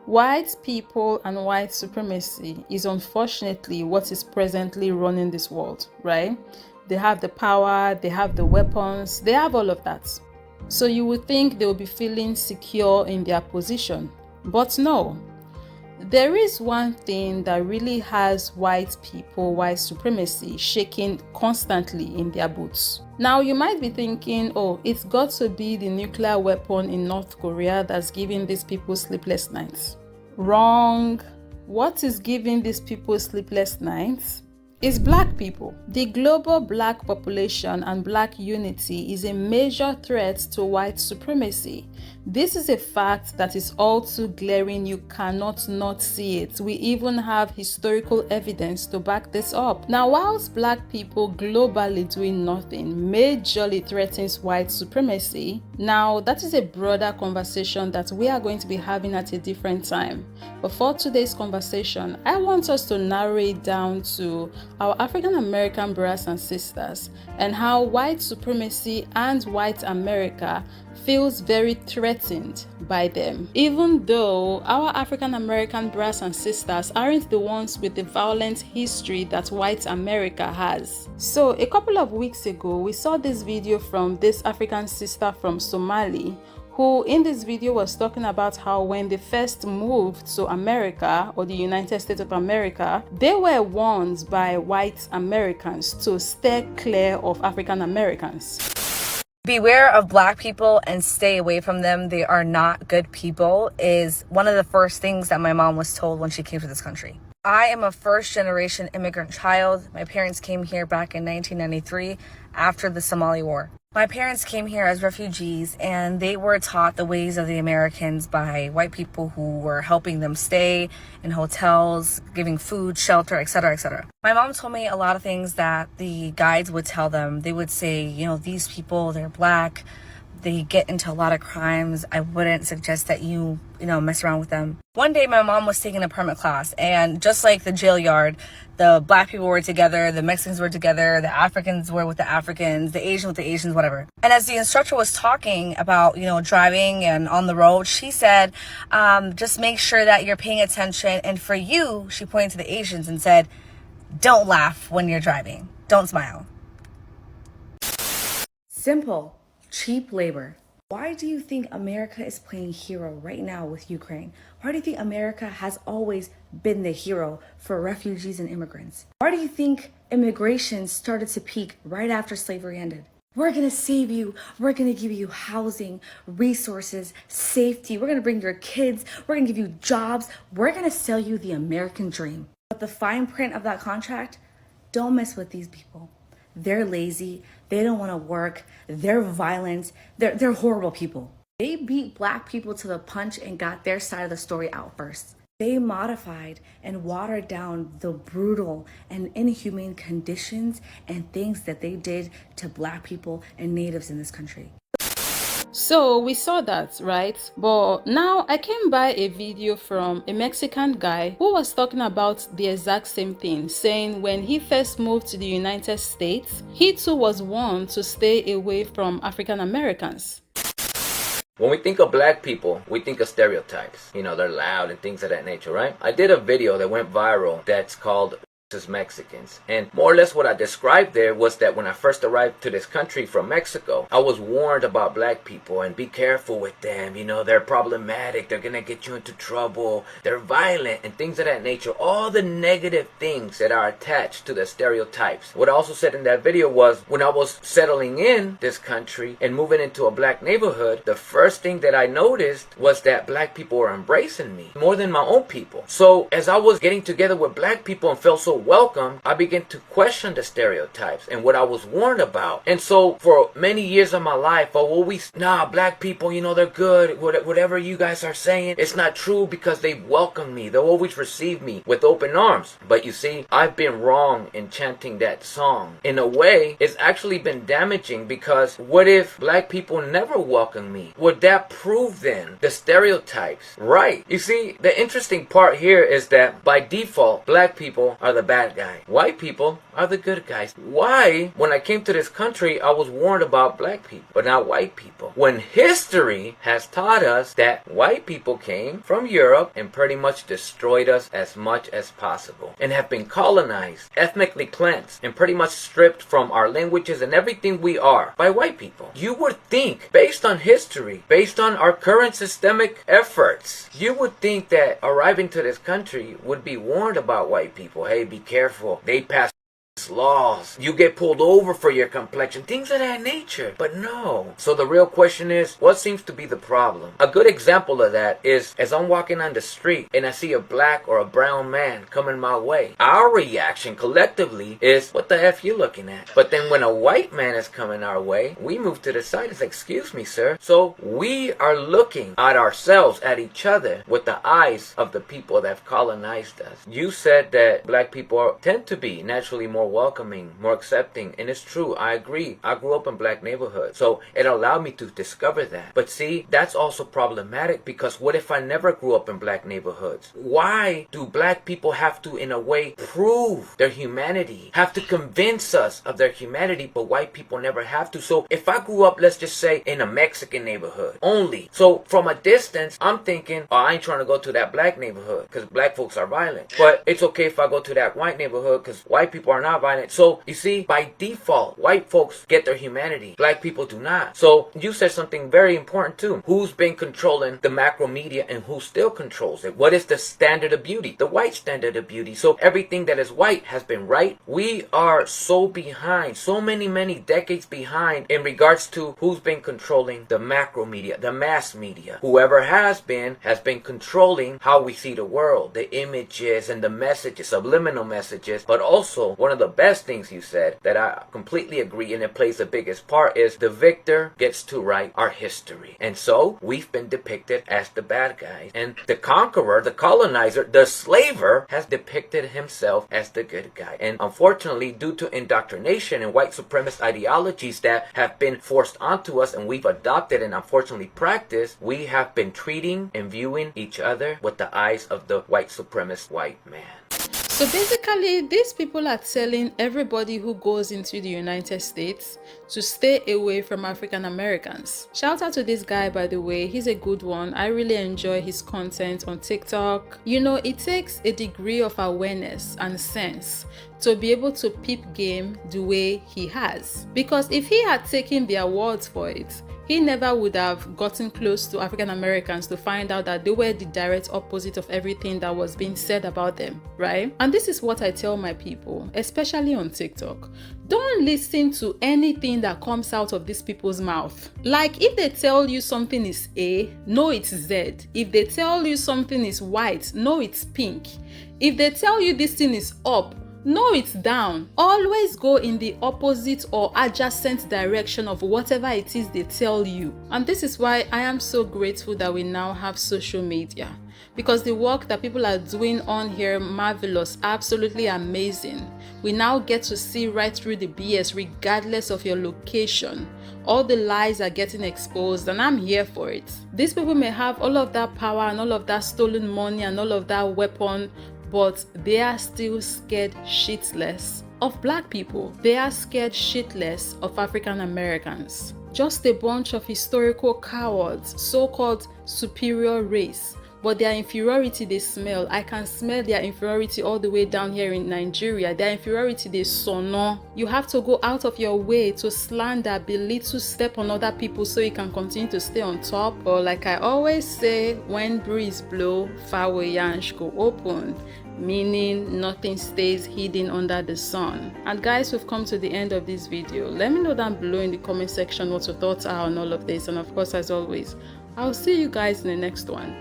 White people and white supremacy is unfortunately what is presently running this world, right? They have the power, they have the weapons, they have all of that. So you would think they will be feeling secure in their position. But no, there is one thing that really has white people, white supremacy, shaking constantly in their boots. Now, you might be thinking, oh, it's got to be the nuclear weapon in North Korea that's giving these people sleepless nights. Wrong. What is giving these people sleepless nights? Is black people. The global black population and black unity is a major threat to white supremacy. This is a fact that is all too glaring, you cannot not see it. We even have historical evidence to back this up. Now, whilst black people globally doing nothing majorly threatens white supremacy, now that is a broader conversation that we are going to be having at a different time. But for today's conversation, I want us to narrow it down to our African American brothers and sisters and how white supremacy and white America feels very threatened by them, even though our African American brothers and sisters aren't the ones with the violent history that white America has. So a couple of weeks ago, we saw this video from this African sister from Somali who in this video was talking about how when they first moved to America or the United States of America, they were warned by white Americans to steer clear of African Americans. Beware of black people and stay away from them. They are not good people is one of the first things that my mom was told when she came to this country. I am a first-generation immigrant child. My parents came here back in 1993 after the Somali War. My parents came here as refugees and they were taught the ways of the Americans by white people who were helping them stay in hotels, giving food, shelter, etc., etc. My mom told me a lot of things that the guides would tell them. They would say, you know, these people, they're black, they get into a lot of crimes. I wouldn't suggest that you mess around with them. One day my mom was taking a permit class and just like the jail yard, the black people were together, the Mexicans were together, the Africans were with the Africans, the Asians with the Asians, whatever. And as the instructor was talking about, driving and on the road, she said, just make sure that you're paying attention. And for you, she pointed to the Asians and said, don't laugh when you're driving. Don't smile. Simple. Cheap labor. Why do you think America is playing hero right now with Ukraine? Why do you think America has always been the hero for refugees and immigrants? Why do you think immigration started to peak right after slavery ended? We're going to save you. We're going to give you housing, resources, safety. We're going to bring your kids. We're going to give you jobs. We're going to sell you the American dream. But the fine print of that contract, don't mess with these people. They're lazy. They don't want to work. They're violent. They're horrible people. They beat black people to the punch and got their side of the story out first. They modified and watered down the brutal and inhumane conditions and things that they did to black people and natives in this country. So we saw that, right? But now I came by a video from a Mexican guy who was talking about the exact same thing, saying when he first moved to the United States, he too was warned to stay away from African Americans. When we think of black people, we think of stereotypes. They're loud and things of that nature, right? I did a video that went viral that's called Mexicans, and more or less what I described there was that when I first arrived to this country from Mexico, I was warned about black people and be careful with them. They're problematic, they're gonna get you into trouble, they're violent and things of that nature. All the negative things that are attached to the stereotypes. What I also said in that video was when I was settling in this country and moving into a black neighborhood, the first thing that I noticed was that black people were embracing me more than my own people. So as I was getting together with black people and felt so welcome, I began to question the stereotypes and what I was warned about. And so for many years of my life, I always, black people, they're good. Whatever you guys are saying, it's not true because they welcome me. They'll always receive me with open arms. But you see, I've been wrong in chanting that song. In a way, it's actually been damaging because what if black people never welcome me? Would that prove then the stereotypes right? You see, the interesting part here is that by default, black people are the bad guy. White people are the good guys. Why, when I came to this country, I was warned about black people, but not white people? When history has taught us that white people came from Europe and pretty much destroyed us as much as possible and have been colonized, ethnically cleansed, and pretty much stripped from our languages and everything we are by white people. You would think, based on history, based on our current systemic efforts, you would think that arriving to this country would be warned about white people. Hey, be careful. They pass laws. You get pulled over for your complexion. Things of that nature. But no. So the real question is, what seems to be the problem? A good example of that is as I'm walking on the street and I see a black or a brown man coming my way. Our reaction collectively is, what the F you looking at? But then when a white man is coming our way, we move to the side. It's like, excuse me, sir. So we are looking at ourselves, at each other, with the eyes of the people that have colonized us. You said that black people tend to be naturally more welcoming, more accepting, and it's true. I agree. I grew up in black neighborhoods, so it allowed me to discover that. But see, that's also problematic, because what if I never grew up in black neighborhoods? Why do black people have to, in a way, prove their humanity, have to convince us of their humanity, but white people never have to? So if I grew up, let's just say, in a Mexican neighborhood only, so from a distance, I'm thinking, oh, I ain't trying to go to that black neighborhood because black folks are violent. But it's okay if I go to that white neighborhood because white people are not violent. So you see, by default, white folks get their humanity, black people do not. So you said something very important too. Who's been controlling the macro media and who still controls it? What is the standard of beauty? The white standard of beauty. So everything that is white has been right. We are so behind, so many decades behind in regards to who's been controlling the macro media, the mass media. Whoever has been controlling how we see the world, the images and the messages, subliminal messages. But also, one of the best things you said that I completely agree and it plays the biggest part is the victor gets to write our history. And so we've been depicted as the bad guys, and the conqueror, the colonizer, the slaver has depicted himself as the good guy. And unfortunately, due to indoctrination and white supremacist ideologies that have been forced onto us and we've adopted and unfortunately practiced, we have been treating and viewing each other with the eyes of the white supremacist white man. So basically, these people are telling everybody who goes into the United States to stay away from African Americans. Shout out to this guy, by the way. He's a good one. I really enjoy his content on TikTok. You know, it takes a degree of awareness and sense to be able to peep game the way he has. Because if he had taken the awards for it, he never would have gotten close to African Americans to find out that they were the direct opposite of everything that was being said about them, right? And this is what I tell my people, especially on TikTok. Don't listen to anything that comes out of these people's mouth. Like, if they tell you something is A, know it's Z. If they tell you something is white, know it's pink. If they tell you this thing is up, no, it's down. Always go in the opposite or adjacent direction of whatever it is they tell you. And this is why I am so grateful that we now have social media, because the work that people are doing on here, marvelous, absolutely amazing. We now get to see right through the BS regardless of your location. All the lies are getting exposed, and I'm here for it. These people may have all of that power and all of that stolen money and all of that weapon, but they are still scared shitless of black people. They are scared shitless of African Americans. Just a bunch of historical cowards, so-called superior race. But their inferiority they smell. I can smell their inferiority all the way down here in Nigeria. Their inferiority they sono. You have to go out of your way to slander, belittle, step on other people so you can continue to stay on top. Or like I always say, when breeze blow, far yansh go open. Meaning nothing stays hidden under the sun. And guys, we've come to the end of this video. Let me know down below in the comment section what your thoughts are on all of this. And of course, as always, I'll see you guys in the next one.